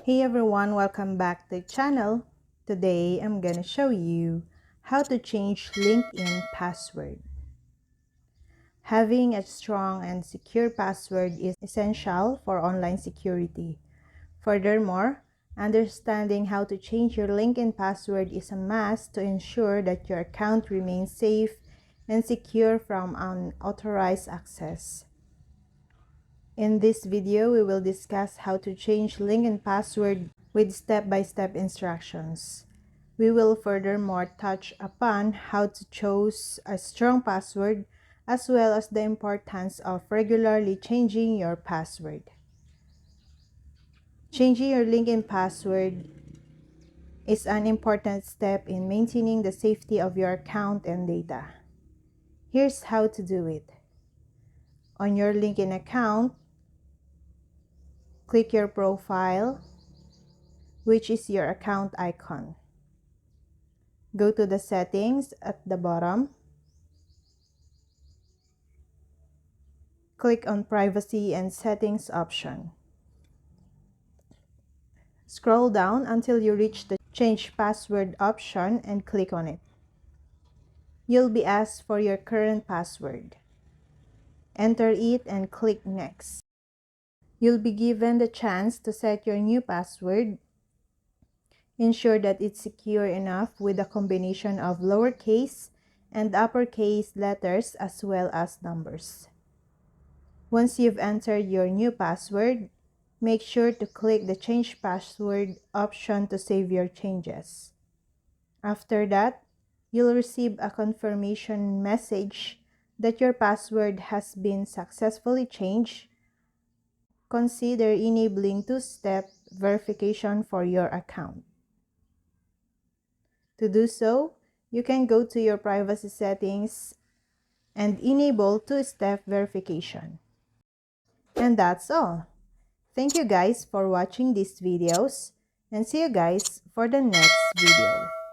Hey everyone, welcome back to the channel. Today I'm gonna show you how to change LinkedIn password. Having a strong and secure password is essential for online security. Furthermore, understanding how to change your LinkedIn password is a must to ensure that your account remains safe and secure from unauthorized access. In this video, we will discuss how to change LinkedIn password with step-by-step instructions. We will furthermore touch upon how to choose a strong password as well as the importance of regularly changing your password. Changing your LinkedIn password is an important step in maintaining the safety of your account and data. Here's how to do it. On your LinkedIn account, click your profile, which is your account icon. Go to the settings at the bottom. Click on Privacy and Settings option. Scroll down until you reach the Change Password option and click on it. You'll be asked for your current password. Enter it and click Next. You'll be given the chance to set your new password. Ensure that it's secure enough with a combination of lowercase and uppercase letters as well as numbers. Once you've entered your new password, make sure to click the Change Password option to save your changes. After that, you'll receive a confirmation message that your password has been successfully changed. Consider enabling two-step verification for your account. To do so, you can go to your privacy settings and enable two-step verification. And that's all. Thank you guys for watching these videos and see you guys for the next video.